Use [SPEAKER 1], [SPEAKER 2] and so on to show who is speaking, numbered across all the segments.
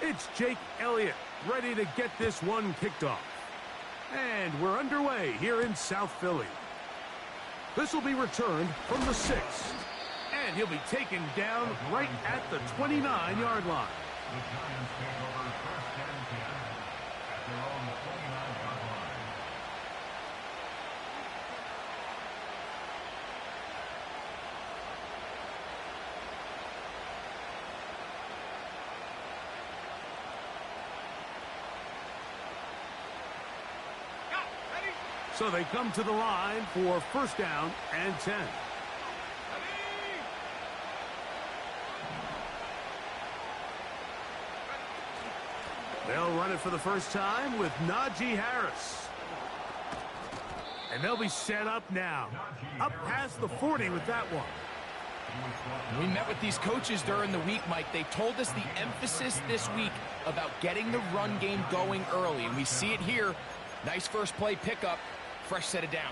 [SPEAKER 1] It's Jake Elliott, ready to get this one kicked off. And we're underway here in South Philly. This will be returned from the 6. And he'll be taken down right at the 29-yard line.
[SPEAKER 2] The Giants take over first and 10 at their own 29-yard line.
[SPEAKER 1] So they come to the line for first down and 10. They'll run it for the first time with Najee Harris. And they'll be set up now. Up past the 40 with that one.
[SPEAKER 3] We met with these coaches during the week, Mike. They told us the emphasis this week about getting the run game going early. And we see it here. Nice first play pickup. Fresh set of downs.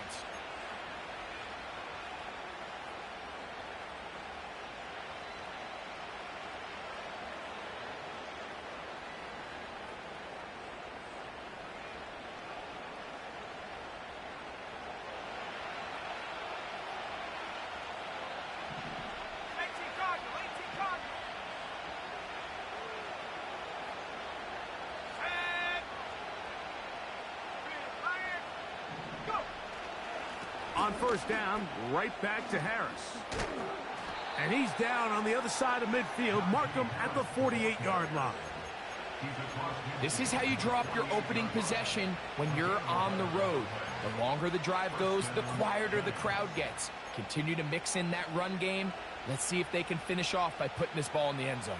[SPEAKER 1] On first down, right back to Harris. And he's down on the other side of midfield. Mark him at the 48-yard line.
[SPEAKER 3] This is how you draw up your opening possession when you're on the road. The longer the drive goes, the quieter the crowd gets. Continue to mix in that run game. Let's see if they can finish off by putting this ball in the end zone.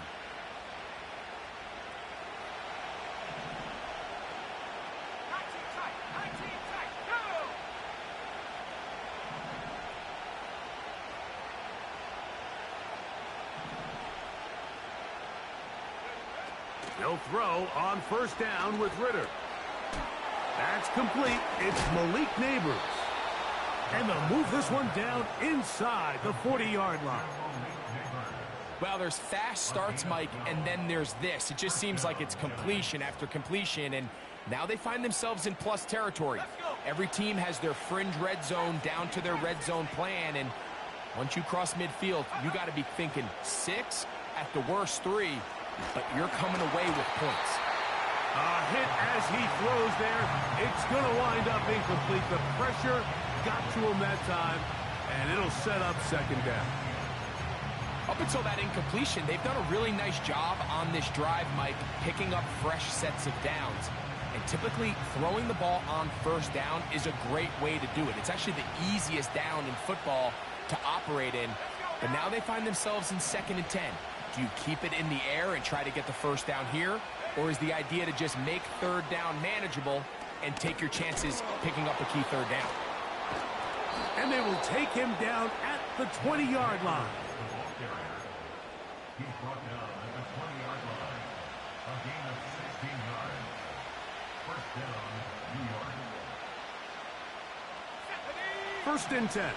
[SPEAKER 1] They'll throw on first down with Ritter. That's complete. It's Malik Neighbors. And they'll move this one down inside the 40-yard line.
[SPEAKER 3] Well, there's fast starts, Mike, and then there's this. It just seems like it's completion after completion, and now they find themselves in plus territory. Every team has their fringe red zone down to their red zone plan, and once you cross midfield, you got to be thinking 6, at the worst 3, but you're coming away with points.
[SPEAKER 1] A hit as he throws there. It's going to wind up incomplete. The pressure got to him that time, and it'll set up second down.
[SPEAKER 3] Up until that incompletion, they've done a really nice job on this drive, Mike, picking up fresh sets of downs. And typically, throwing the ball on first down is a great way to do it. It's actually the easiest down in football to operate in. But now they find themselves in 2nd and 10. Do you keep it in the air and try to get the first down here? Or is the idea to just make third down manageable and take your chances picking up a key third down?
[SPEAKER 1] And they will take him down at the 20-yard line.
[SPEAKER 2] He's brought down at the 20-yard line. A gain of 16 yards. First down, New York.
[SPEAKER 1] 1st and 10.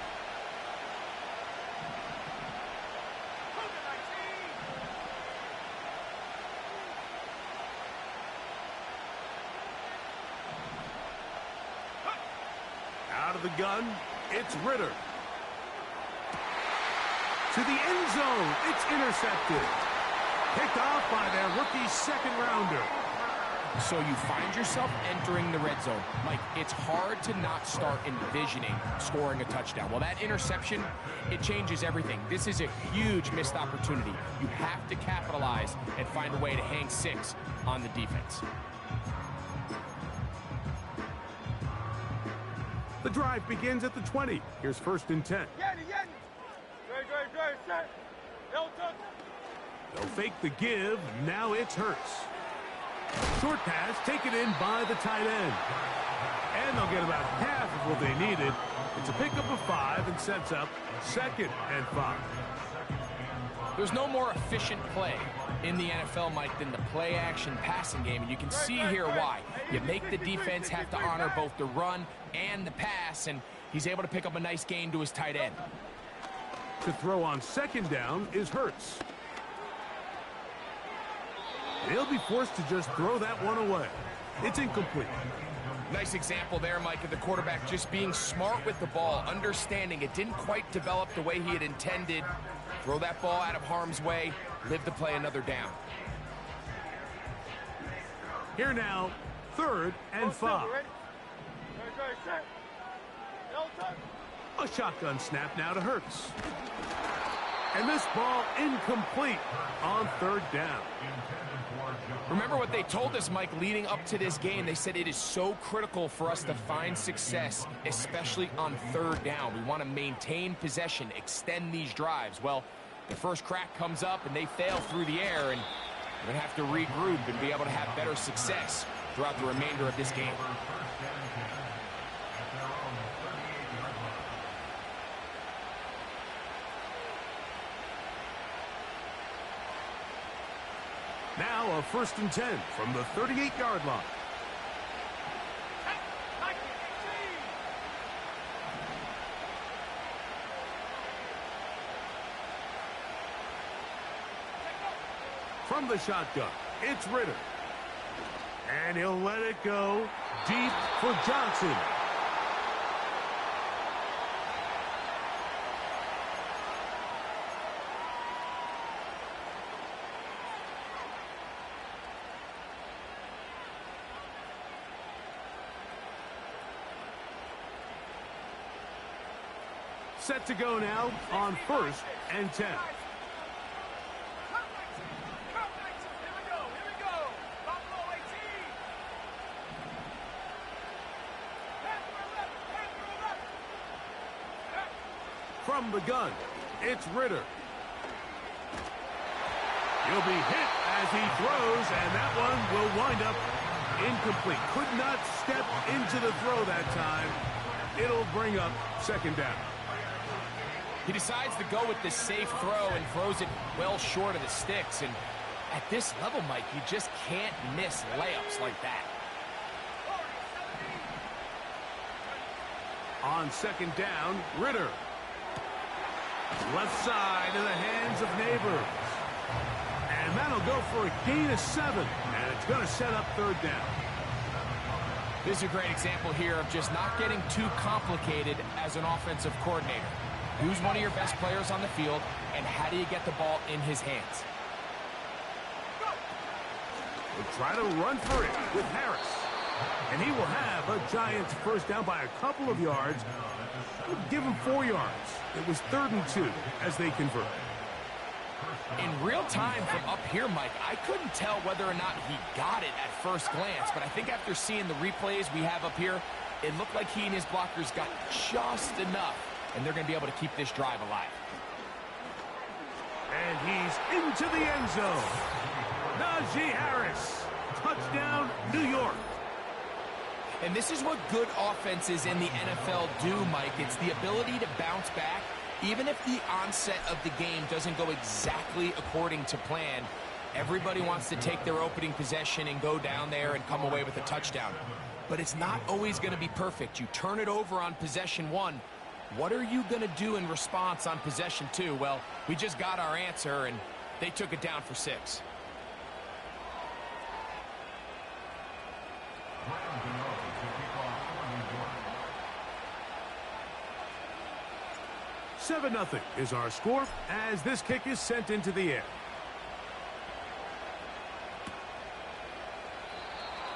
[SPEAKER 1] Out of the gun, it's Ritter. To the end zone, it's intercepted. Picked off by their rookie second-rounder.
[SPEAKER 3] So you find yourself entering the red zone. Mike, it's hard to not start envisioning scoring a touchdown. Well, that interception, it changes everything. This is a huge missed opportunity. You have to capitalize and find a way to hang 6 on the defense.
[SPEAKER 1] The drive begins at the 20. Here's 1st and 10. They'll fake the give. Now it's Hurts. Short pass taken in by the tight end. And they'll get about half of what they needed. It's a pickup of 5 and sets up 2nd and 5.
[SPEAKER 3] There's no more efficient play in the NFL, Mike, than the play-action passing game, and you can see here why. You make the defense have to honor both the run and the pass, and he's able to pick up a nice gain to his tight end.
[SPEAKER 1] To throw on second down is Hurts. He'll be forced to just throw that one away. It's incomplete.
[SPEAKER 3] Nice example there, Mike, of the quarterback just being smart with the ball, understanding it didn't quite develop the way he had intended. Throw that ball out of harm's way, live to play another down.
[SPEAKER 1] Here now, 3rd and 5. A shotgun snap now to Hurts. And this ball incomplete on 3rd down.
[SPEAKER 3] Remember what they told us, Mike, leading up to this game. They said it is so critical for us to find success, especially on 3rd down. We want to maintain possession, extend these drives. Well, the first crack comes up and they fail through the air, and we're going to have to regroup and be able to have better success throughout the remainder of this game.
[SPEAKER 1] Now a 1st and 10 from the 38-yard line. From the shotgun, it's Ritter. And he'll let it go deep for Johnson. Set to go now on 1st and 10. From the gun, it's Ritter. He'll be hit as he throws, and that one will wind up incomplete. Could not step into the throw that time. It'll bring up 2nd down.
[SPEAKER 3] He decides to go with the safe throw and throws it well short of the sticks. And at this level, Mike, you just can't miss layups like that.
[SPEAKER 1] On 2nd down, Ritter. Left side in the hands of Neighbors. And that'll go for a gain of 7. And it's going to set up 3rd down.
[SPEAKER 3] This is a great example here of just not getting too complicated as an offensive coordinator. Who's one of your best players on the field, and how do you get the ball in his hands?
[SPEAKER 1] We'll try to run for it with Harris. And he will have a Giants 1st down by a couple of yards. We'll give him 4 yards. It was 3rd and 2 as they convert.
[SPEAKER 3] In real time from up here, Mike, I couldn't tell whether or not he got it at first glance, but I think after seeing the replays we have up here, it looked like he and his blockers got just enough, and they're going to be able to keep this drive alive.
[SPEAKER 1] And he's into the end zone. Najee Harris. Touchdown, New York.
[SPEAKER 3] And this is what good offenses in the NFL do, Mike. It's the ability to bounce back. Even if the onset of the game doesn't go exactly according to plan, everybody wants to take their opening possession and go down there and come away with a touchdown. But it's not always going to be perfect. You turn it over on possession 1. What are you going to do in response on possession 2? Well, we just got our answer, and they took it down for 6.
[SPEAKER 1] Seven 0 is our score as this kick is sent into the air.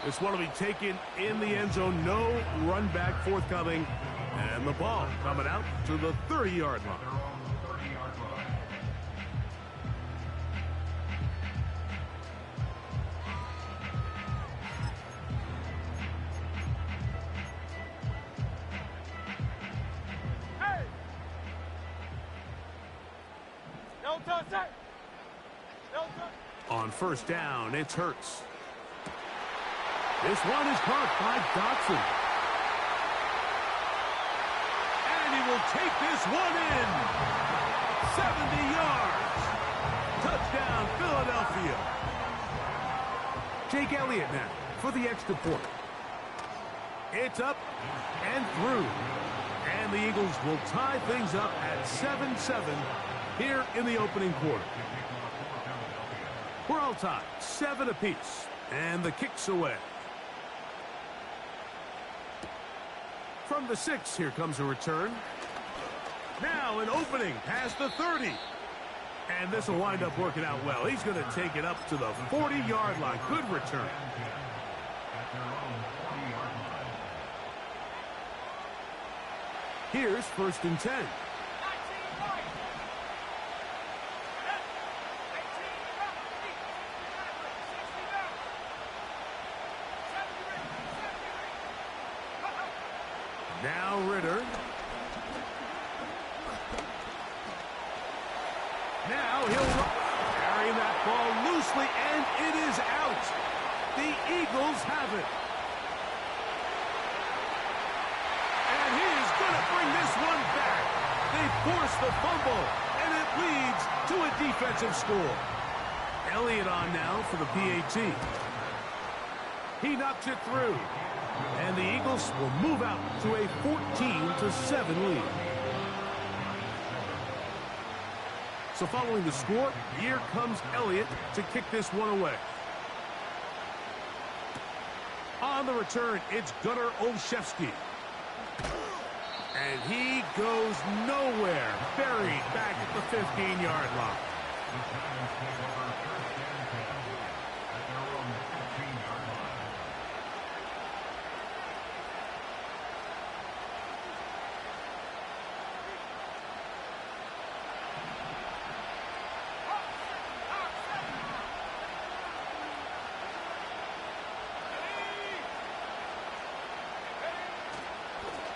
[SPEAKER 1] This one will be taken in the end zone. No run back forthcoming. And the ball coming out to the 30-yard line. On 1st down, it's Hurts. This one is caught by Dotson. And he will take this one in. 70 yards. Touchdown, Philadelphia. Jake Elliott now for the extra point. It's up and through. And the Eagles will tie things up at 7-7 here in the opening quarter. We're all tied, 7 apiece, and the kick's away. From the 6, here comes a return. Now an opening past the 30. And this will wind up working out well. He's going to take it up to the 40-yard line. Good return. Here's 1st and 10. Now Ritter. Now he'll carry that ball loosely, and it is out. The Eagles have it. And he is going to bring this one back. They force the fumble, and it leads to a defensive score. Elliott on now for the PAT. He knocks it through. And the Eagles will move out to a 14-7 lead. So following the score, here comes Elliott to kick this one away. On the return, it's Gunnar Olszewski. And he goes nowhere. Buried back at the 15-yard line.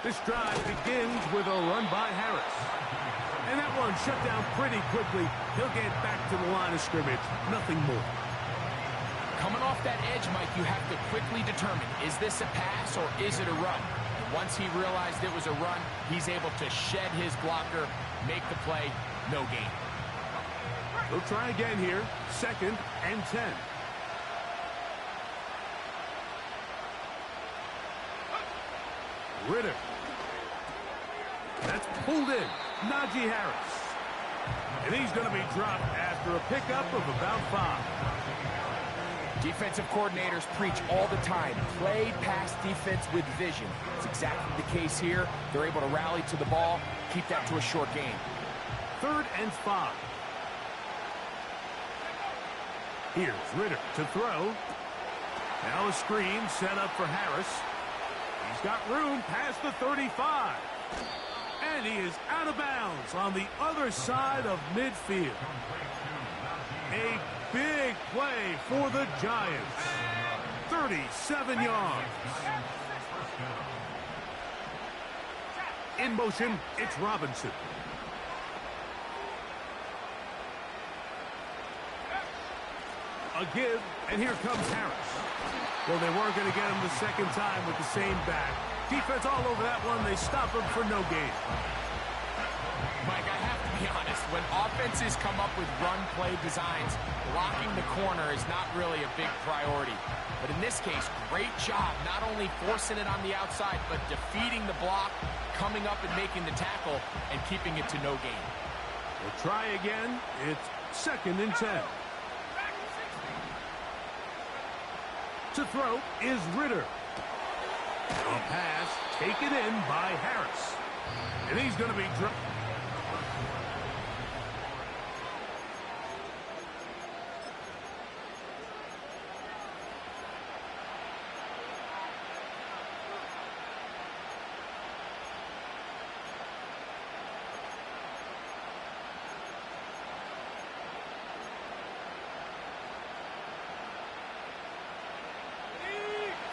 [SPEAKER 1] This drive begins with a run by Harris. And that one shut down pretty quickly. He'll get back to the line of scrimmage. Nothing more.
[SPEAKER 3] Coming off that edge, Mike, you have to quickly determine, is this a pass or is it a run? And once he realized it was a run, he's able to shed his blocker, make the play, no gain.
[SPEAKER 1] They'll try again here. 2nd and 10. Ritter. That's pulled in. Najee Harris. And he's going to be dropped after a pickup of about 5.
[SPEAKER 3] Defensive coordinators preach all the time. Play pass defense with vision. It's exactly the case here. They're able to rally to the ball, keep that to a short gain.
[SPEAKER 1] 3rd and 5. Here's Ritter to throw. Now a screen set up for Harris. He's got room past the 35. And he is out of bounds on the other side of midfield. A big play for the Giants. 37 yards. In motion, it's Robinson. A give, and here comes Harris. Well, they weren't going to get him the second time with the same back. Defense all over that one. They stop him for no gain.
[SPEAKER 3] Mike, I have to be honest. When offenses come up with run-play designs, blocking the corner is not really a big priority. But in this case, great job not only forcing it on the outside, but defeating the block, coming up and making the tackle, and keeping it to no gain.
[SPEAKER 1] We'll try again. It's 2nd and 10. To throw is Ritter. A pass taken in by Harris. And he's going to be dropped.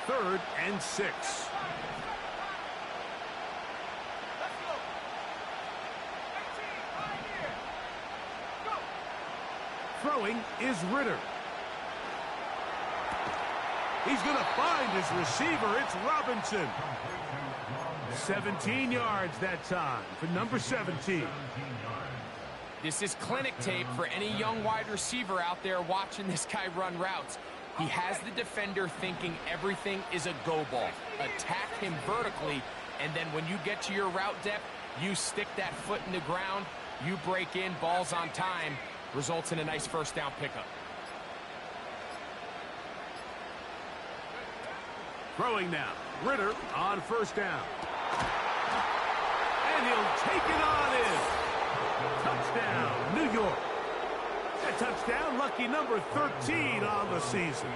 [SPEAKER 1] Third and 6. Throwing is Ritter. He's going to find his receiver. It's Robinson. 17 yards that time for number 17.
[SPEAKER 3] This is clinic tape for any young wide receiver out there watching this guy run routes. He has the defender thinking everything is a go ball. Attack him vertically And then when you get to your route depth, you stick that foot in the ground, you break in, balls on time, results in a nice first down pickup.
[SPEAKER 1] Throwing now. Ritter on first down. And he'll take it on in. Touchdown, New York. A touchdown, lucky number 13 on the season.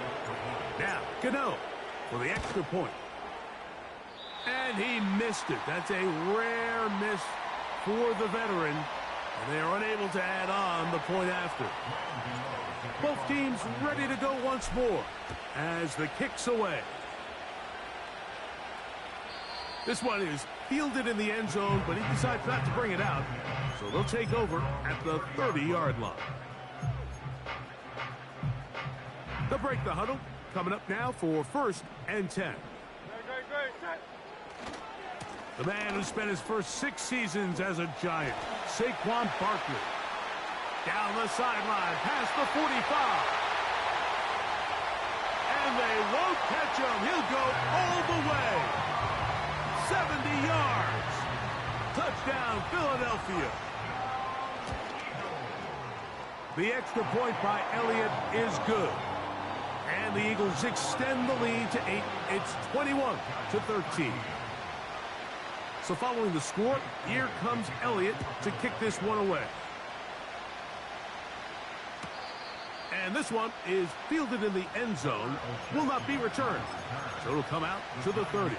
[SPEAKER 1] Now, Gano for the extra point. And he missed it. That's a rare miss for the veteran. And they are unable to add on the point after. Both teams ready to go once more as the kick's away. This one is fielded in the end zone, but he decides not to bring it out. So they'll take over at the 30-yard line. They'll break the huddle. Coming up now for 1st and 10. The man who spent his first 6 seasons as a Giant, Saquon Barkley. Down the sideline, past the 45. And they won't catch him. He'll go all the way. 70 yards. Touchdown, Philadelphia. The extra point by Elliott is good. And the Eagles extend the lead to 8. It's 21-13. So following the score, here comes Elliott to kick this one away. And this one is fielded in the end zone, will not be returned. So it'll come out to the 30.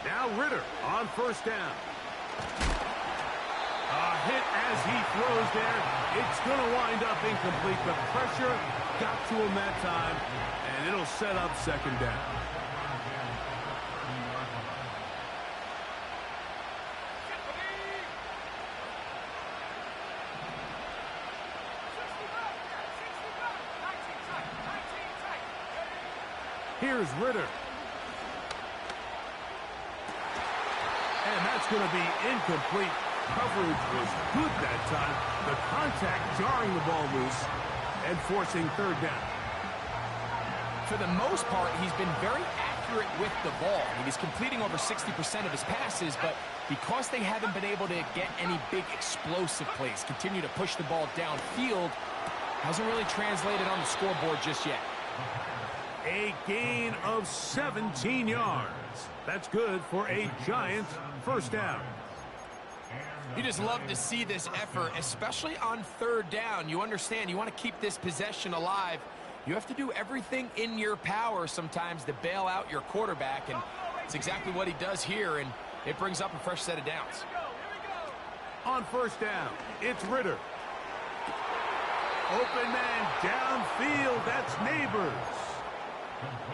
[SPEAKER 1] Now Ritter on first down. A hit as he throws there. It's going to wind up incomplete. The pressure got to him that time, and it'll set up second down. Here's Ritter. And that's going to be incomplete. Coverage was good that time. The contact jarring the ball loose and forcing third down.
[SPEAKER 3] For the most part, he's been very accurate with the ball. He's completing over 60% of his passes, but because they haven't been able to get any big explosive plays, continue to push the ball downfield, hasn't really translated on the scoreboard just yet.
[SPEAKER 1] A gain of 17 yards. That's good for a Giants first down.
[SPEAKER 3] You just love to see this effort, especially on third down. You understand, you want to keep this possession alive. You have to do everything in your power sometimes to bail out your quarterback, and it's exactly what he does here, and it brings up a fresh set of downs.
[SPEAKER 1] On first down, it's Ritter. Open man downfield, that's Neighbors.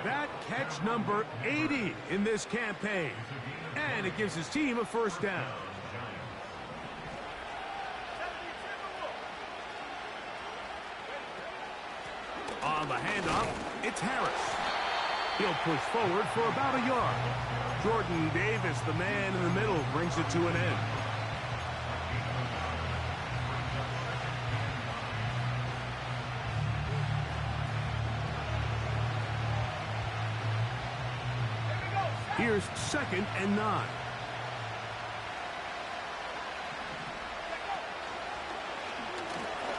[SPEAKER 1] That catch number 80 in this campaign. And it gives his team a first down. On the handoff, it's Harris. He'll push forward for about a yard. Jordan Davis, the man in the middle, brings it to an end. Here's 2nd and 9.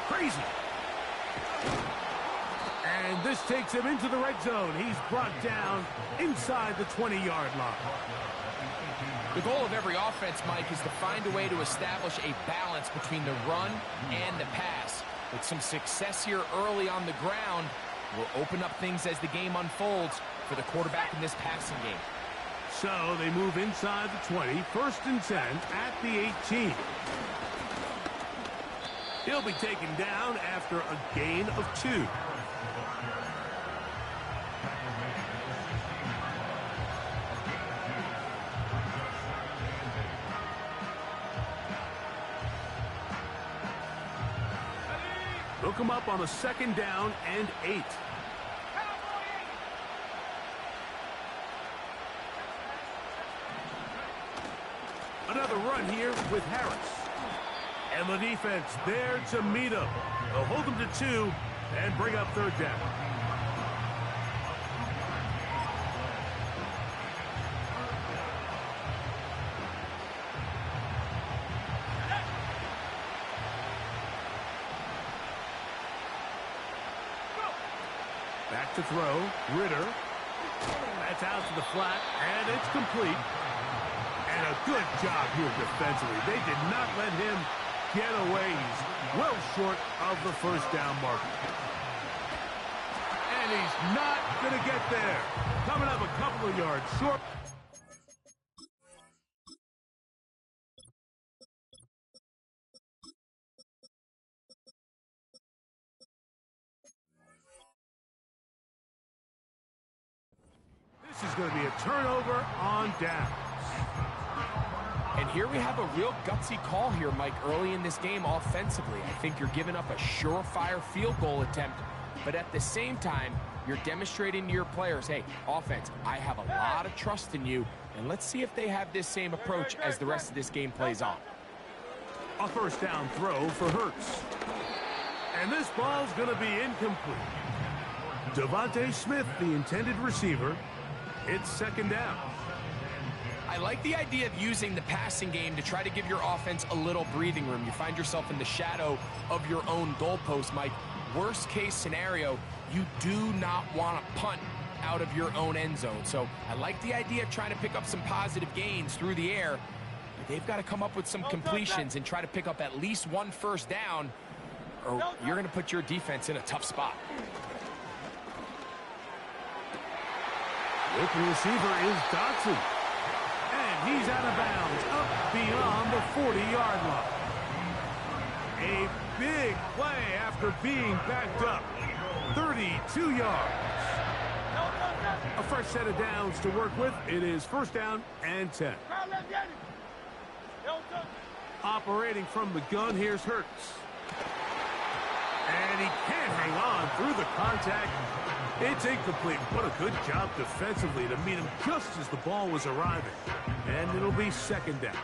[SPEAKER 1] Crazy. And this takes him into the red zone. He's brought down inside the 20-yard line.
[SPEAKER 3] The goal of every offense, Mike, is to find a way to establish a balance between the run and the pass. With some success here early on the ground, will open up things as the game unfolds for the quarterback in this passing game.
[SPEAKER 1] So they move inside the 20, 1st and 10 at the 18. He'll be taken down after a gain of 2. Hook him up on a 2nd down and 8. Another run here with Harris. And the defense there to meet him. They'll hold him to 2 and bring up 3rd down. Back to throw. Ritter. That's out to the flat, and it's complete. And a good job here defensively. They did not let him get away. He's well short of the 1st down marker. And he's not going to get there. Coming up a couple of yards short. This is going to be a turnover on downs.
[SPEAKER 3] And here we have a real gutsy call here, Mike, early in this game offensively. I think you're giving up a surefire field goal attempt, but at the same time, you're demonstrating to your players, hey, offense, I have a lot of trust in you, and let's see if they have this same approach as the rest of this game plays on.
[SPEAKER 1] A 1st down throw for Hurts. And this ball's going to be incomplete. Devontae Smith, the intended receiver. It's 2nd down.
[SPEAKER 3] I like the idea of using the passing game to try to give your offense a little breathing room. You find yourself in the shadow of your own goalpost, Mike. Worst case scenario, you do not want to punt out of your own end zone. So I like the idea of trying to pick up some positive gains through the air. But they've got to come up with some completions and try to pick up at least 1 1st down, or you're going to put your defense in a tough spot.
[SPEAKER 1] The receiver is Dotson. And he's out of bounds, up beyond the 40-yard line. A big play after being backed up. 32 yards. A fresh set of downs to work with. It is 1st down and 10. Operating from the gun, here's Hurts. And he can't hang on through the contact. It's incomplete. What a good job defensively to meet him just as the ball was arriving. And it'll be 2nd down.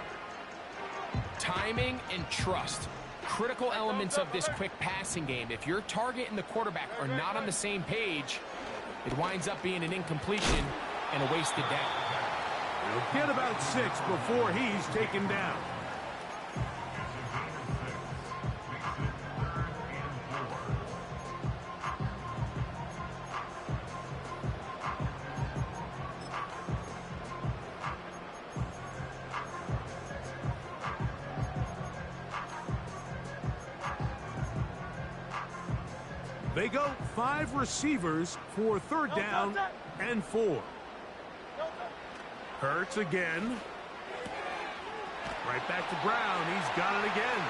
[SPEAKER 3] Timing and trust. Critical elements of this quick passing game. If your target and the quarterback are not on the same page, it winds up being an incompletion and a wasted down.
[SPEAKER 1] He'll get about 6 before he's taken down. They go 5 receivers for 3rd down and 4. Hurts again. Right back to Brown. He's got it again.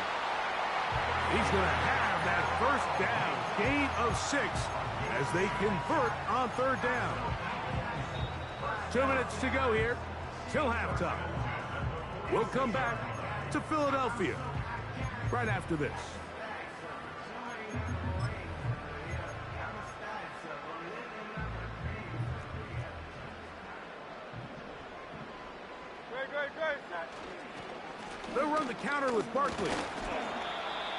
[SPEAKER 1] He's going to have that 1st down. Gain of 6 as they convert on 3rd down. 2 minutes to go here till halftime. We'll come back to Philadelphia right after this. They'll run the counter with Barkley.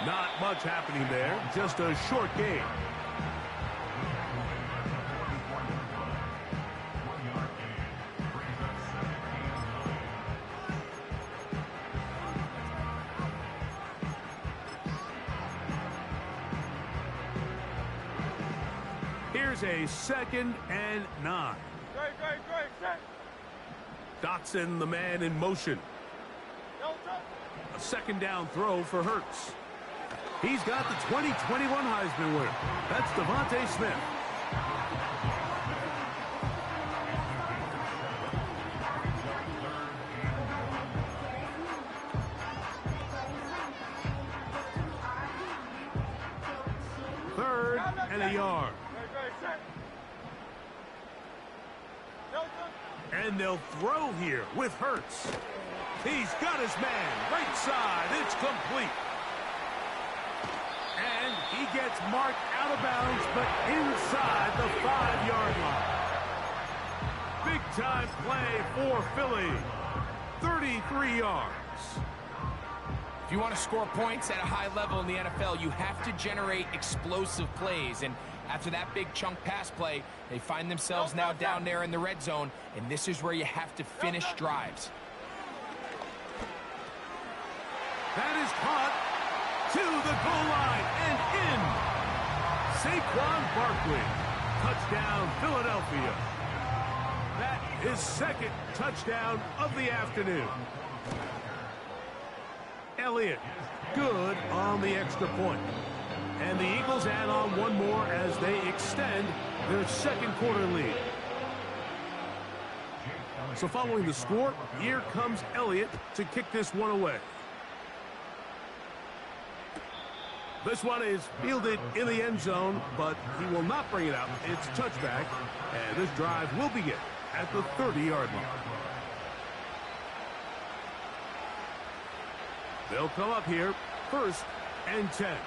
[SPEAKER 1] Not much happening there, just a short game. Here's a 2nd and 9. Dotson, the man in motion. A 2nd down throw for Hurts. He's got the 2021 Heisman winner. That's Devontae Smith. Third and a yard. And they'll throw here with Hurts. He's got his man. Right side. It's complete. And he gets marked out of bounds, but inside the 5-yard line. Big-time play for Philly. 33 yards.
[SPEAKER 3] If you want to score points at a high level in the NFL, you have to generate explosive plays. And after that big chunk pass play, they find themselves now down there in the red zone, and this is where you have to finish drives.
[SPEAKER 1] That is caught to the goal line and in. Saquon Barkley. Touchdown, Philadelphia. That is second touchdown of the afternoon. Elliott, good on the extra point. And the Eagles add on one more as they extend their second quarter lead. So following the score, here comes Elliott to kick this one away. This one is fielded in the end zone, but he will not bring it out. It's touchback, and this drive will begin at the 30-yard line. They'll come up here, 1st and 10.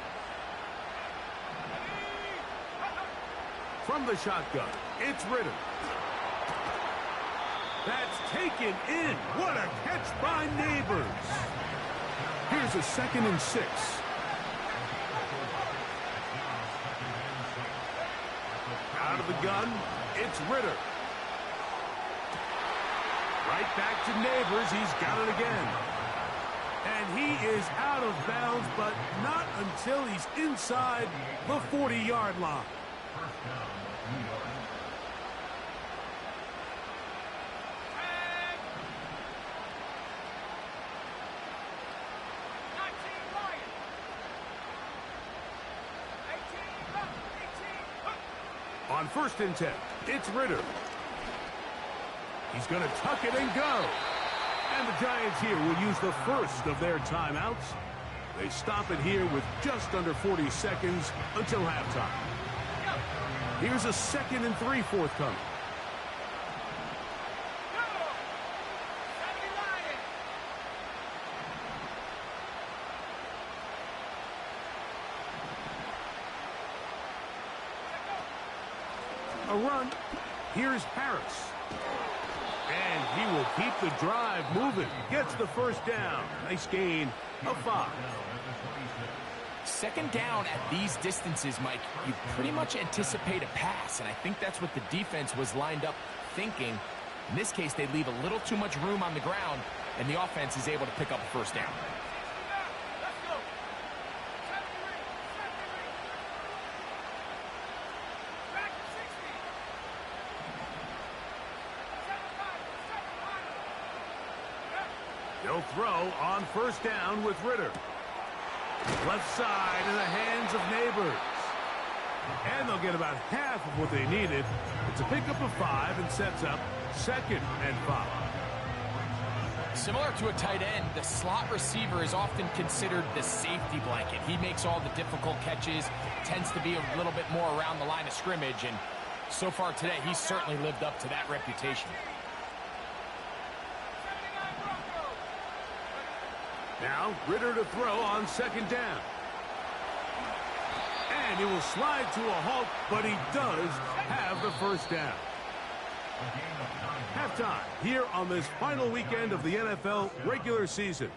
[SPEAKER 1] From the shotgun, it's Ritter. That's taken in. What a catch by Neighbors. Here's a 2nd and 6. Out of the gun, it's Ritter. Right back to Neighbors. He's got it again. And he is out of bounds, but not until he's inside the 40-yard line. On 1st and 10, it's Ritter. He's going to tuck it and go. And the Giants here will use the first of their timeouts. They stop it here with just under 40 seconds until halftime. Here's a 2nd and 3 forthcoming. A run. Here's Harris. And he will keep the drive moving. Gets the first down. Nice gain of 5.
[SPEAKER 3] 2nd down at these distances, Mike, you pretty much anticipate a pass, and I think that's what the defense was lined up thinking. In this case, they leave a little too much room on the ground, and the offense is able to pick up a first down.
[SPEAKER 1] They'll throw on 1st down with Ritter. Left side in the hands of Neighbors. And they'll get about half of what they needed. It's a pickup of 5 and sets up 2nd and 5.
[SPEAKER 3] Similar to a tight end, the slot receiver is often considered the safety blanket. He makes all the difficult catches, tends to be a little bit more around the line of scrimmage, and so far today, he's certainly lived up to that reputation.
[SPEAKER 1] Now, Ritter to throw on 2nd down. And he will slide to a halt, but he does have the first down. Halftime here on this final weekend of the NFL regular season.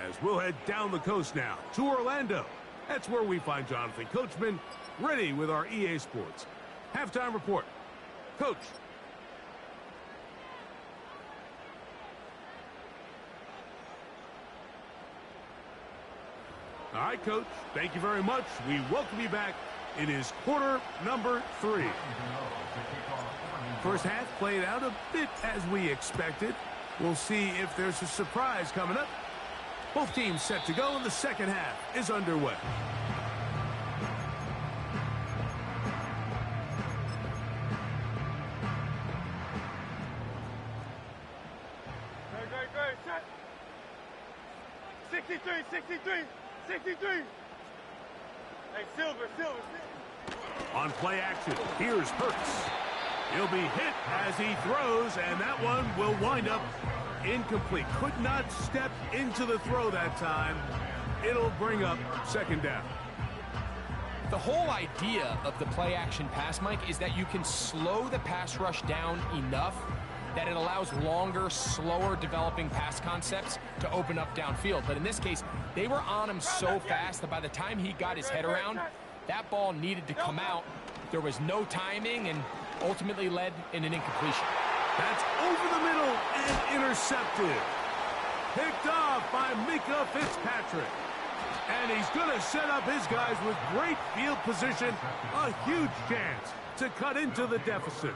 [SPEAKER 1] As we'll head down the coast now to Orlando. That's where we find Jonathan Coachman ready with our EA Sports halftime report. Coach. All right, Coach. Thank you very much. We welcome you back. It is quarter number 3. First half played out a bit as we expected. We'll see if there's a surprise coming up. Both teams set to go, and the second half is underway.
[SPEAKER 4] Go, set. 63. Hey, Silver.
[SPEAKER 1] On play action, here's Hurts. He'll be hit as he throws, and that one will wind up incomplete. Could not step into the throw that time. It'll bring up 2nd down.
[SPEAKER 3] The whole idea of the play-action pass, Mike, is that you can slow the pass rush down enough that it allows longer, slower developing pass concepts to open up downfield. But in this case, they were on him so fast that by the time he got his head around, that ball needed to come out. There was no timing and ultimately led in an incompletion.
[SPEAKER 1] That's over the middle and intercepted. Picked off by Mika Fitzpatrick. And he's going to set up his guys with great field position. A huge chance to cut into the deficit.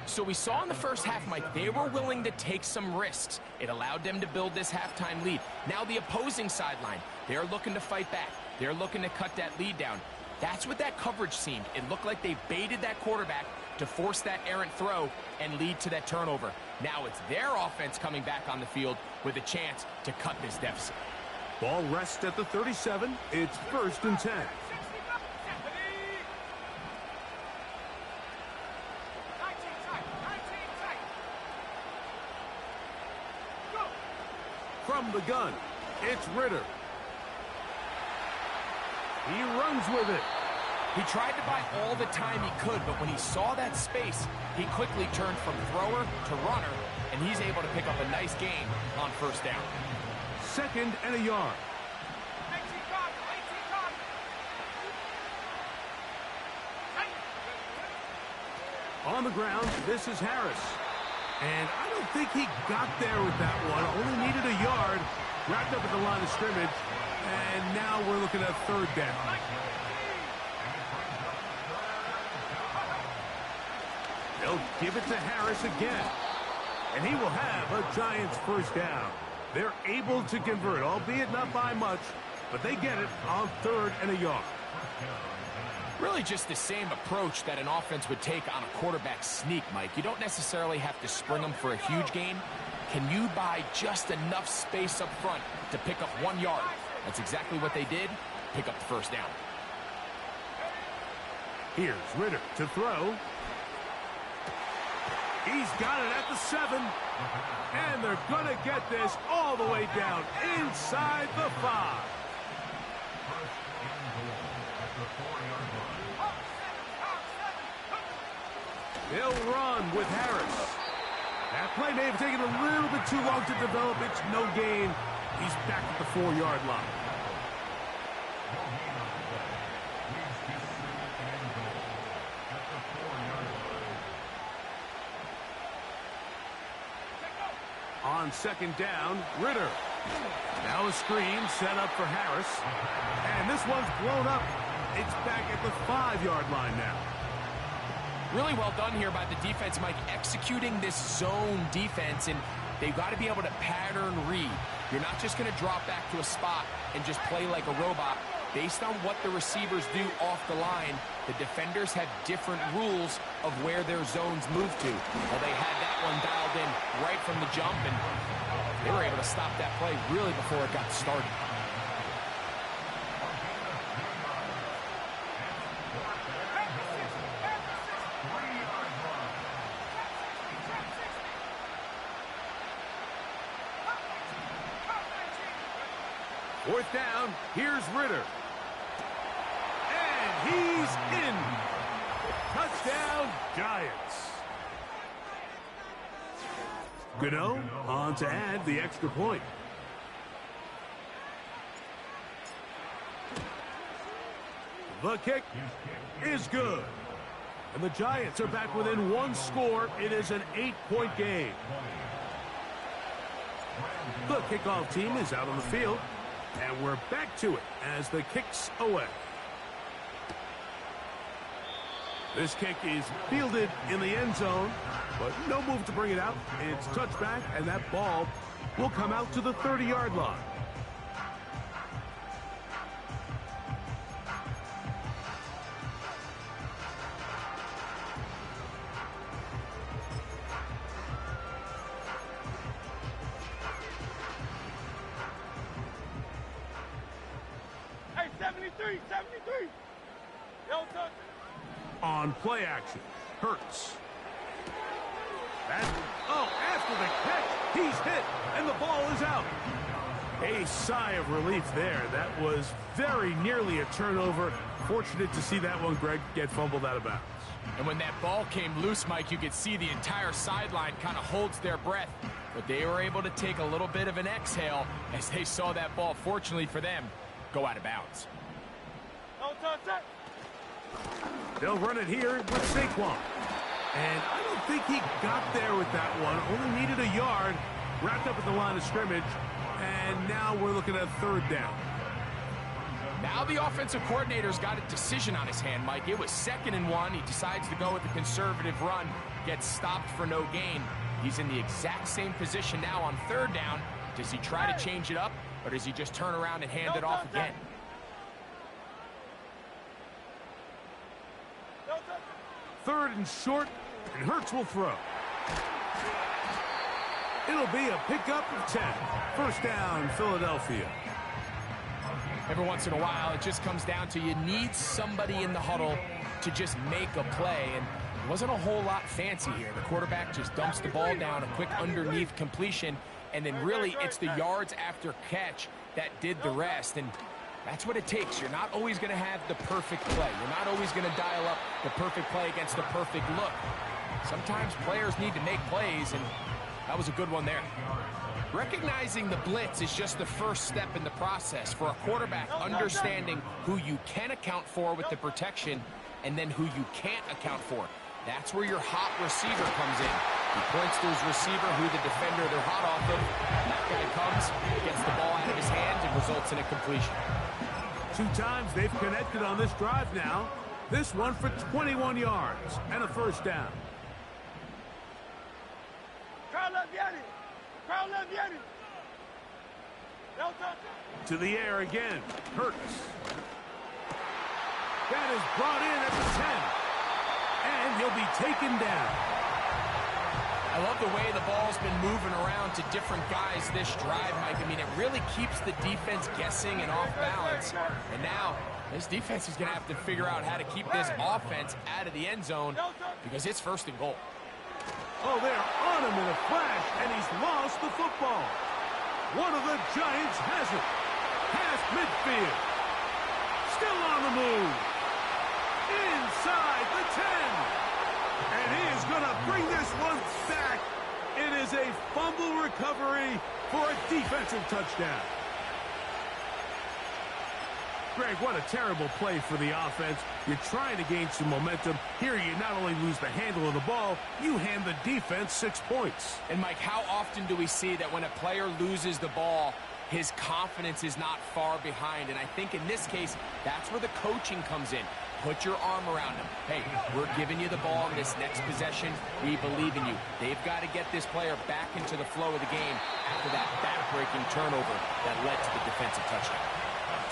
[SPEAKER 3] So we saw in the first half, Mike, they were willing to take some risks. It allowed them to build this halftime lead. Now the opposing sideline, they're looking to fight back. They're looking to cut that lead down. That's what that coverage seemed. It looked like they baited that quarterback to force that errant throw and lead to that turnover. Now it's their offense coming back on the field with a chance to cut this deficit.
[SPEAKER 1] Ball rests at the 37. It's 1st and 10. From the gun, it's Ritter. He runs with it.
[SPEAKER 3] He tried to buy all the time he could, but when he saw that space, he quickly turned from thrower to runner, and he's able to pick up a nice gain on 1st down.
[SPEAKER 1] 2nd and a yard. On the ground, this is Harris. And I don't think he got there with that one. Only needed a yard. Wrapped up at the line of scrimmage. And now we're looking at 3rd down. They'll give it to Harris again. And he will have a Giants 1st down. They're able to convert, albeit not by much, but they get it on 3rd and a yard.
[SPEAKER 3] Really just the same approach that an offense would take on a quarterback sneak, Mike. You don't necessarily have to spring them for a huge gain. Can you buy just enough space up front to pick up 1 yard? That's exactly what they did. Pick up the 1st down.
[SPEAKER 1] Here's Ritter to throw. He's got it at the 7. And they're going to get this all the way down inside the 5. They'll run with Harris. That play may have taken a little bit too long to develop. It's no gain. He's back at the 4-yard line. On 2nd down, Ritter. Now a screen set up for Harris. And this one's blown up. It's back at the 5-yard line now.
[SPEAKER 3] Really well done here by the defense, Mike, executing this zone defense, and they've got to be able to pattern read. You're not just going to drop back to a spot and just play like a robot. Based on what the receivers do off the line, the defenders have different rules of where their zones move to. Well, they had that one dialed in right from the jump, and they were able to stop that play really before it got started.
[SPEAKER 1] Fourth down, here's Ritter. And he's in. Touchdown, Giants. Gano on to add the extra point. The kick is good. And the Giants are back within 1 score. It is an 8-point game. The kickoff team is out on the field. And we're back to it as the kick's away. This kick is fielded in the end zone, but no move to bring it out. It's touchback, and that ball will come out to the 30-yard line.
[SPEAKER 4] Hey, 73, 73. Yo, touch.
[SPEAKER 1] On play action, Hurts. After the catch, he's hit, and the ball is out. A sigh of relief there. That was very nearly a turnover. Fortunate to see that one, Greg, get fumbled out of bounds.
[SPEAKER 3] And when that ball came loose, Mike, you could see the entire sideline kind of holds their breath. But they were able to take a little bit of an exhale as they saw that ball, fortunately for them, go out of bounds.
[SPEAKER 1] They'll run it here with Saquon. And I don't think he got there with that one. Only needed a yard. Wrapped up at the line of scrimmage. And now we're looking at third down.
[SPEAKER 3] Now the offensive coordinator's got a decision on his hand, Mike. It was 2nd and 1. He decides to go with the conservative run. Gets stopped for no gain. He's in the exact same position now on 3rd down. Does he try to change it up, or does he just turn around and hand it off again?
[SPEAKER 1] 3rd and short, and Hurts will throw. It'll be a pickup of 10. First down, Philadelphia.
[SPEAKER 3] Every once in a while, it just comes down to you need somebody in the huddle to just make a play, and it wasn't a whole lot fancy here. The quarterback just dumps the ball down, a quick underneath completion, and then really it's the yards after catch that did the rest, and that's what it takes. You're not always going to have the perfect play. You're not always going to dial up the perfect play against the perfect look. Sometimes players need to make plays, and that was a good one there. Recognizing the blitz is just the first step in the process for a quarterback understanding who you can account for with the protection and then who you can't account for. That's where your hot receiver comes in. He points to his receiver who the defender they're hot off of. That guy comes, gets the ball out of his hand, and results in a completion.
[SPEAKER 1] 2 times they've connected on this drive now. This one for 21 yards and a first down. To the air again. Hurts. That is brought in at the 10. And he'll be taken down.
[SPEAKER 3] I love the way the ball's been moving around to different guys this drive, Mike. I mean, it really keeps the defense guessing and off balance. And now, this defense is going to have to figure out how to keep this offense out of the end zone because it's 1st and goal.
[SPEAKER 1] Oh, they're on him in a flash, and he's lost the football. One of the Giants has it. Past midfield. Still on the move. Inside the 10. And he is going to bring this one back. It is a fumble recovery for a defensive touchdown. Greg, what a terrible play for the offense. You're trying to gain some momentum. Here you not only lose the handle of the ball, you hand the defense 6 points.
[SPEAKER 3] And Mike, how often do we see that when a player loses the ball, his confidence is not far behind? And I think in this case, that's where the coaching comes in. Put your arm around him. Hey, we're giving you the ball in this next possession. We believe in you. They've got to get this player back into the flow of the game after that back-breaking turnover that led to the defensive touchdown.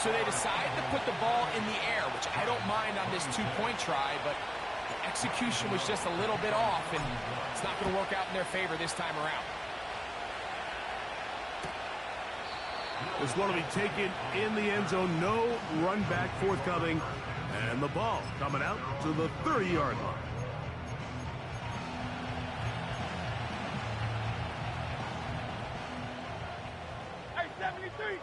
[SPEAKER 3] So they decide to put the ball in the air, which I don't mind on this 2-point try, but the execution was just a little bit off, and it's not going to work out in their favor this time around.
[SPEAKER 1] This one will be taken in the end zone. No run back forthcoming. And the ball coming out to the 30-yard line.
[SPEAKER 4] Hey, 73.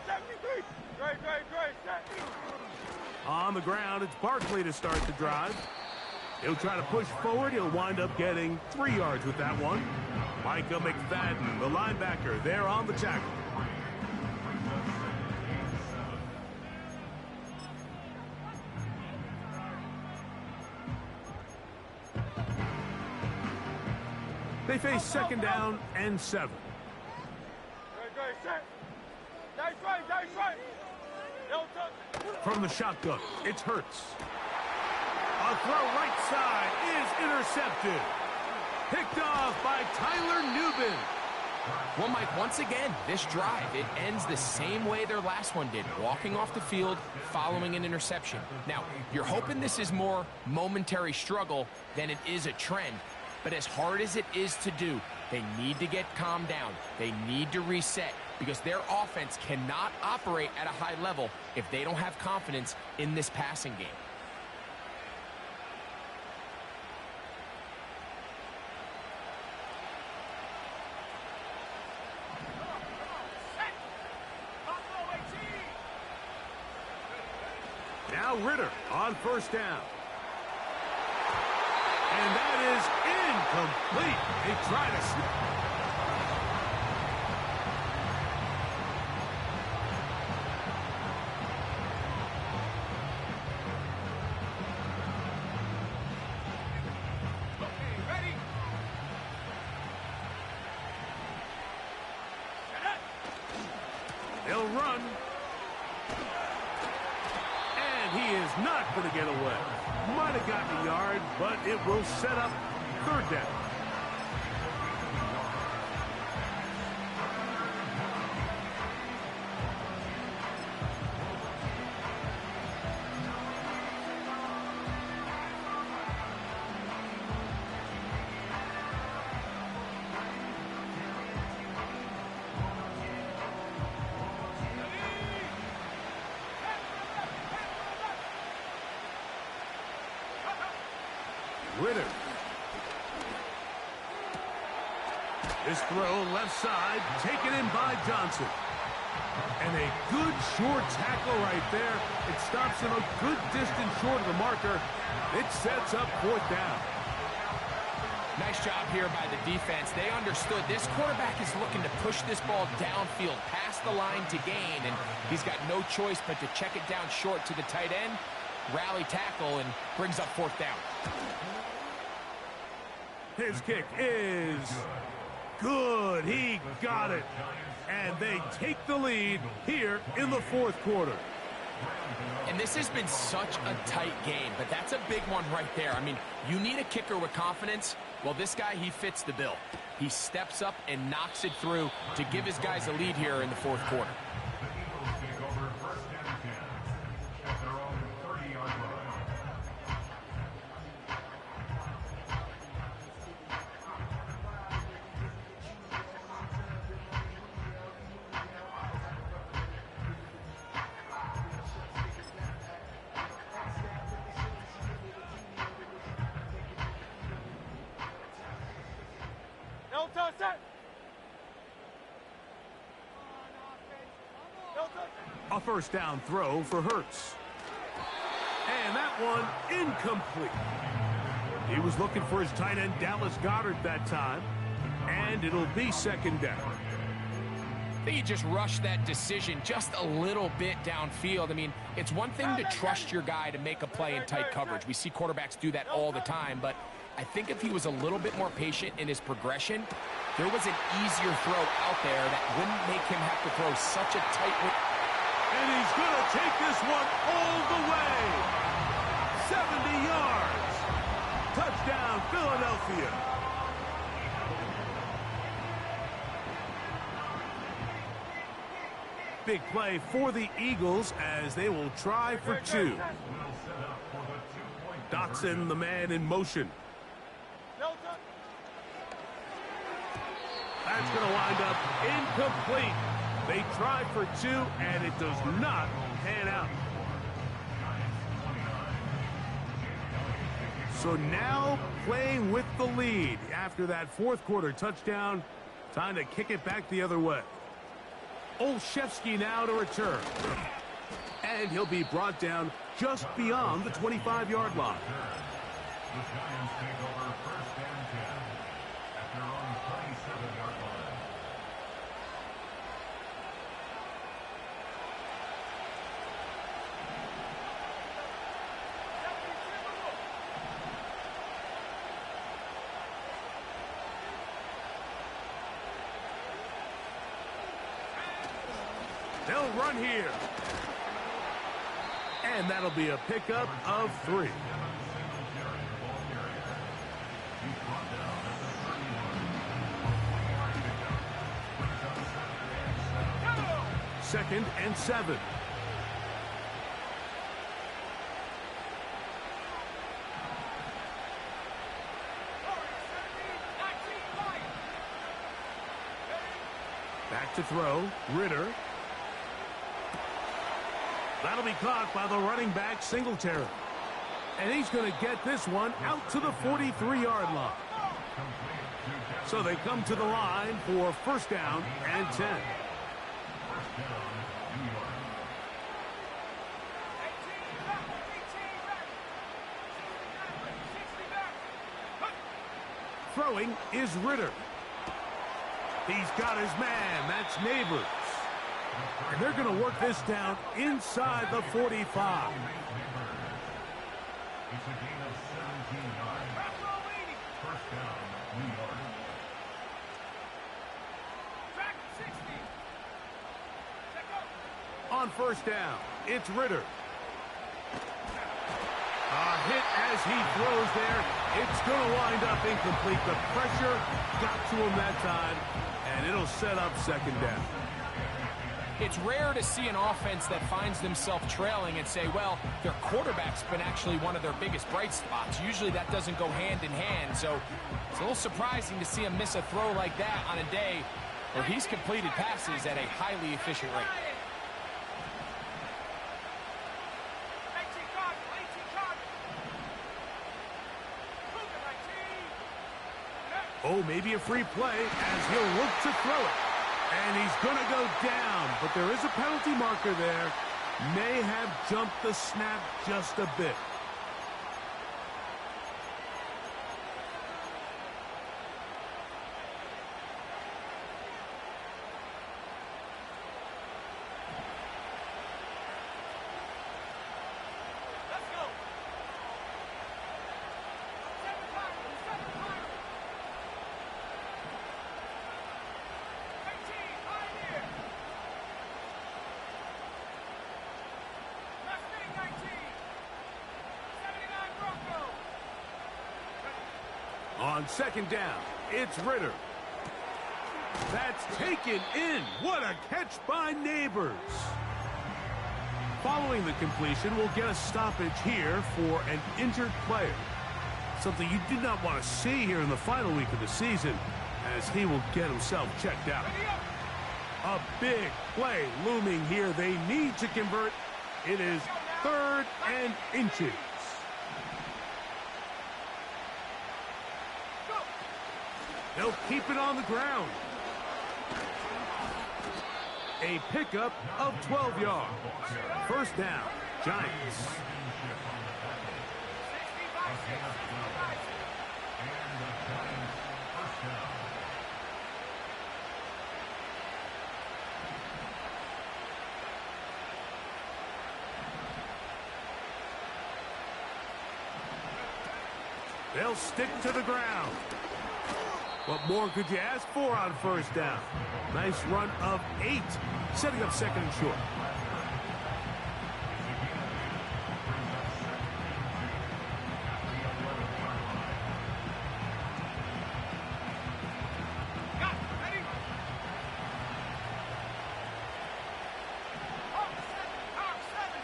[SPEAKER 1] On the ground, it's Barkley to start the drive. He'll try to push forward. He'll wind up getting 3 yards with that one. Micah McFadden, the linebacker, there on the tackle. They face 2nd down and 7.
[SPEAKER 4] Nice right.
[SPEAKER 1] From the shotgun, it's Hurts. A throw right side is intercepted. Picked off by Tyler Nubin.
[SPEAKER 3] Well, Mike, once again, this drive, it ends the same way their last one did, walking off the field, following an interception. Now, you're hoping this is more momentary struggle than it is a trend, but as hard as it is to do, they need to get calmed down. They need to reset because their offense cannot operate at a high level if they don't have confidence in this passing game.
[SPEAKER 1] Now Ritter on first down. And that is incomplete. They try to snap. He'll run. And he is not going to get away. Might have gotten a yard, but it will set up third down. Ritter. This throw left side, taken in by Johnson. And a good short tackle right there. It stops him a good distance short of the marker. It sets up fourth down.
[SPEAKER 3] Nice job here by the defense. They understood this quarterback is looking to push this ball downfield past the line to gain, and he's got no choice but to check it down short to the tight end, rally tackle, and brings up fourth down.
[SPEAKER 1] His kick is good. He got it. And they take the lead here in the fourth quarter.
[SPEAKER 3] And this has been such a tight game, but that's a big one right there. I mean, you need a kicker with confidence. Well, this guy, he fits the bill. He steps up and knocks it through to give his guys a lead here in the fourth quarter.
[SPEAKER 1] A first down throw for Hurts. And that one incomplete. He was looking for his tight end Dallas Goedert that time. And it'll be second down.
[SPEAKER 3] I think he just rushed that decision just a little bit downfield. I mean, it's one thing to trust your guy to make a play in tight coverage. We see quarterbacks do that all the time, but I think if he was a little bit more patient in his progression, there was an easier throw out there that wouldn't make him have to throw such a tight one.
[SPEAKER 1] And he's going to take this one all the way. 70 yards. Touchdown, Philadelphia. Big play for the Eagles as they will try for two. Dotson, the man in motion. That's going to wind up incomplete. They try for two, and it does not pan out. So now playing with the lead after that fourth quarter touchdown. Time to kick it back the other way. Olszewski now to return. And he'll be brought down just beyond the 25-yard line.
[SPEAKER 2] The Giants take over first and 10 at their own 27-yard line.
[SPEAKER 1] They'll run here. And that'll be a pickup of 3. Second and 7. Back to throw. Ritter. That'll be caught by the running back, Singletary. And he's going to get this one out to the 43-yard line. So they come to the line for first down and 10. Throwing is Ritter. He's got his man. That's Neighbors. And they're going to work this down inside the 45.
[SPEAKER 2] It's a gain of 17 yards. First down, New York.
[SPEAKER 4] Track 60. Check up.
[SPEAKER 1] On first down, it's Ritter. A hit as he throws there. It's going to wind up incomplete. The pressure got to him that time, and it'll set up second down.
[SPEAKER 3] It's rare to see an offense that finds themselves trailing and say, well, their quarterback's been actually one of their biggest bright spots. Usually that doesn't go hand in hand, so it's a little surprising to see him miss a throw like that on a day where he's completed passes at a highly efficient rate.
[SPEAKER 4] 18 Cardinal, 18 Cardinal.
[SPEAKER 1] Oh, maybe a free play as he'll look to throw it. And he's going to go down, but there is a penalty marker there. May have jumped the snap just a bit.
[SPEAKER 4] Let's go. 7 Cardinal, 7 Cardinal. 18, Pioneer. Mustang 19. 79 Bronco.
[SPEAKER 1] On second down, it's Ritter. That's taken in. What a catch by Neighbors. Following the completion, we'll get a stoppage here for an injured player. Something you did not want to see here in the final week of the season, as he will get himself checked out. A big play looming here. They need to convert. It is 3rd and inches. They'll keep it on the ground. A pickup of 12 yards. First down, Giants. They'll stick to the ground. What more could you ask for on first down? Nice run of 8, setting up second and short.
[SPEAKER 4] Got it. Ready? Arc 70.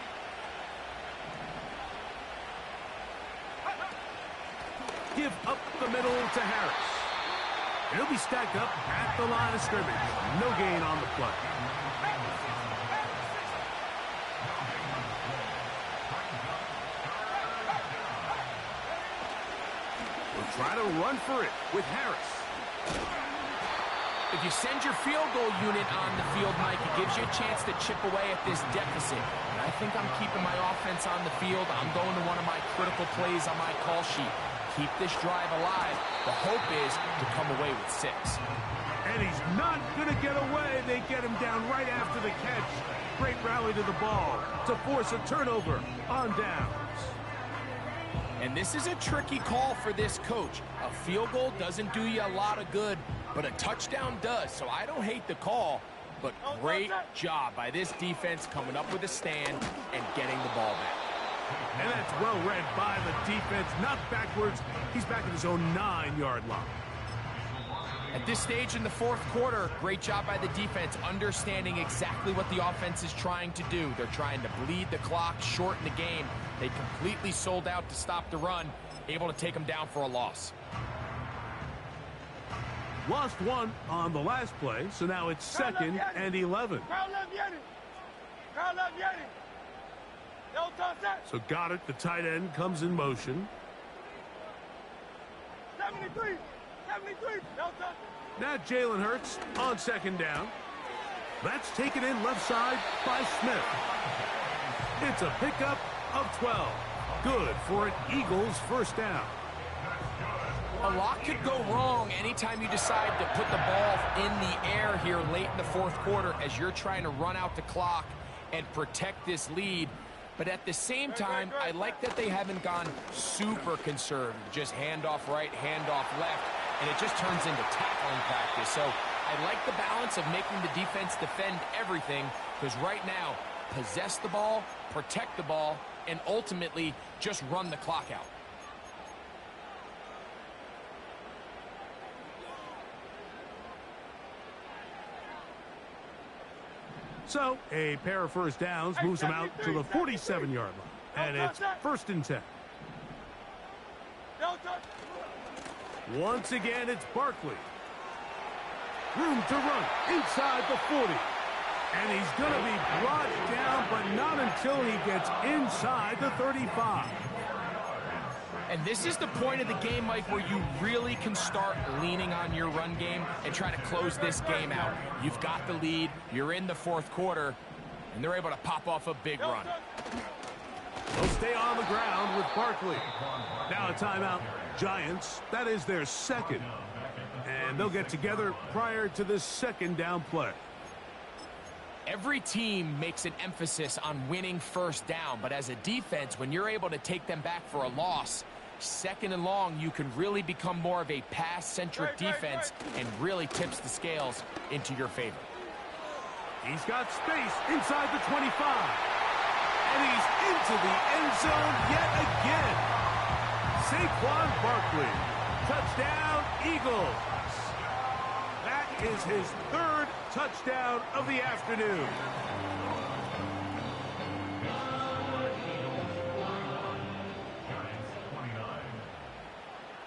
[SPEAKER 1] Give up the middle to Harris. He'll be stacked up at the line of scrimmage. No gain on the play. We'll try to run for it with Harris.
[SPEAKER 3] If you send your field goal unit on the field, Mike, it gives you a chance to chip away at this deficit. And I think I'm keeping my offense on the field. I'm going to one of my critical plays on my call sheet. Keep this drive alive. The hope is to come away with 6.
[SPEAKER 1] And he's not going to get away. They get him down right after the catch. Great rally to the ball to force a turnover on downs.
[SPEAKER 3] And this is a tricky call for this coach. A field goal doesn't do you a lot of good, but a touchdown does. So I don't hate the call, but great job by this defense coming up with a stand and getting the ball back.
[SPEAKER 1] And that's well read by the defense. Not backwards. He's back at his own 9-yard line.
[SPEAKER 3] At this stage in the 4th quarter, great job by the defense, understanding exactly what the offense is trying to do. They're trying to bleed the clock, shorten the game. They completely sold out to stop the run, able to take them down for a loss.
[SPEAKER 1] Lost 1 on the last play, so now it's 2nd and 11.
[SPEAKER 4] Crowd love Yeti. Crowd love Yeti. No touch that.
[SPEAKER 1] So got it. The tight end comes in motion.
[SPEAKER 4] 73. 73. No touch.
[SPEAKER 1] Now Jalen Hurts on second down. That's taken in left side by Smith. It's a pickup of 12. Good for an Eagles first down.
[SPEAKER 3] A lot could go wrong anytime you decide to put the ball in the air here late in the fourth quarter as you're trying to run out the clock and protect this lead. But at the same time, I like that they haven't gone super conservative. Just handoff right, handoff left, and it just turns into tackling practice. So I like the balance of making the defense defend everything, because right now, possess the ball, protect the ball, and ultimately just run the clock out.
[SPEAKER 1] So, a pair of first downs moves them out to the 47-yard line. And it's 1st and 10. Once again, it's Barkley. Room to run inside the 40. And he's going to be brought down, but not until he gets inside the 35.
[SPEAKER 3] And this is the point of the game, Mike, where you really can start leaning on your run game and try to close this game out. You've got the lead, you're in the fourth quarter, and they're able to pop off a big run.
[SPEAKER 1] They'll stay on the ground with Barkley. Now a timeout. Giants, that is their second. And they'll get together prior to this second down play.
[SPEAKER 3] Every team makes an emphasis on winning first down, but as a defense, when you're able to take them back for a loss, second and long, you can really become more of a pass-centric defense and really tips the scales into your favor.
[SPEAKER 1] He's got space inside the 25. And he's into the end zone yet again. Saquon Barkley. Touchdown, Eagles. That is his third touchdown of the afternoon.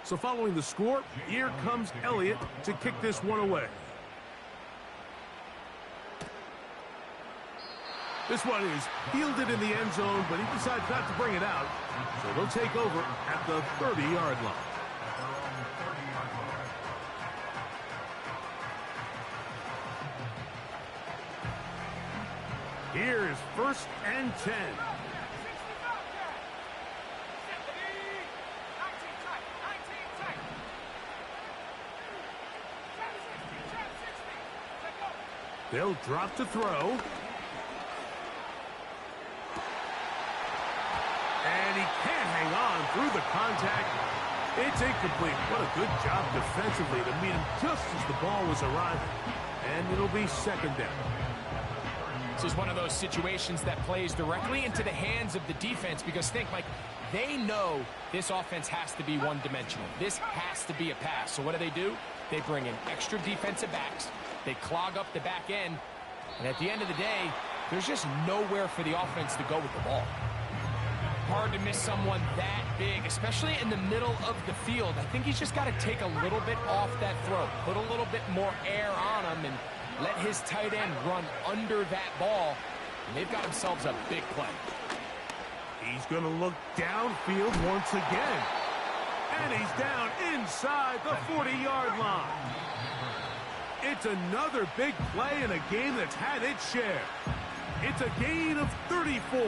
[SPEAKER 1] So following the score, here comes Elliott to kick this one away. This one is fielded in the end zone, but he decides not to bring it out. So they'll take over at the 30-yard line. Here's 1st and 10. They'll drop to throw. And he can't hang on through the contact. It's incomplete. What a good job defensively to meet him just as the ball was arriving. And it'll be 2nd down.
[SPEAKER 3] This is one of those situations that plays directly into the hands of the defense, because think, Mike, they know this offense has to be one-dimensional. This has to be a pass. So what do? They bring in extra defensive backs. They clog up the back end. And at the end of the day, there's just nowhere for the offense to go with the ball. Hard to miss someone that big, especially in the middle of the field. I think he's just got to take a little bit off that throw, put a little bit more air on him, and let his tight end run under that ball, and they've got themselves a big play.
[SPEAKER 1] He's going to look downfield once again. And he's down inside the 40-yard line. It's another big play in a game that's had its share. It's a gain of 34.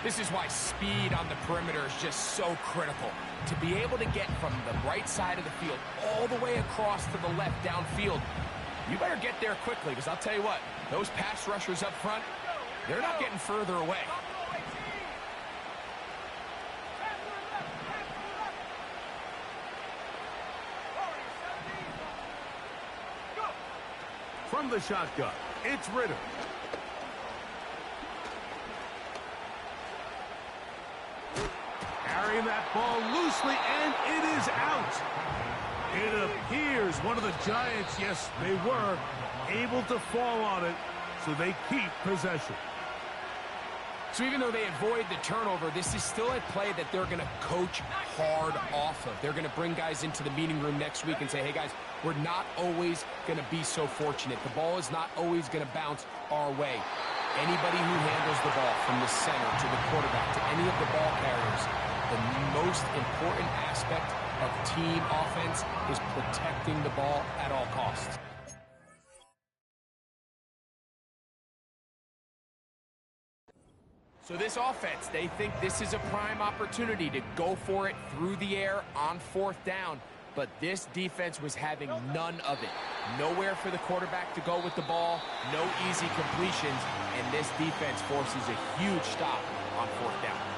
[SPEAKER 3] This is why speed on the perimeter is just so critical. To be able to get from the right side of the field all the way across to the left downfield, you better get there quickly, because I'll tell you what, those pass rushers up front, they're not getting further away.
[SPEAKER 1] From the shotgun, it's Ritter. Carrying that ball loosely, and it is out. It appears one of the Giants, yes, they were able to fall on it, so they keep possession.
[SPEAKER 3] So even though they avoid the turnover, this is still a play that they're going to coach hard off of. They're going to bring guys into the meeting room next week and say, hey, guys, we're not always going to be so fortunate. The ball is not always going to bounce our way. Anybody who handles the ball from the center to the quarterback to any of the ball carriers, the most important aspect of team offense is protecting the ball at all costs. So this offense, they think this is a prime opportunity to go for it through the air on 4th down. But this defense was having none of it. Nowhere for the quarterback to go with the ball, no easy completions, and this defense forces a huge stop on 4th down.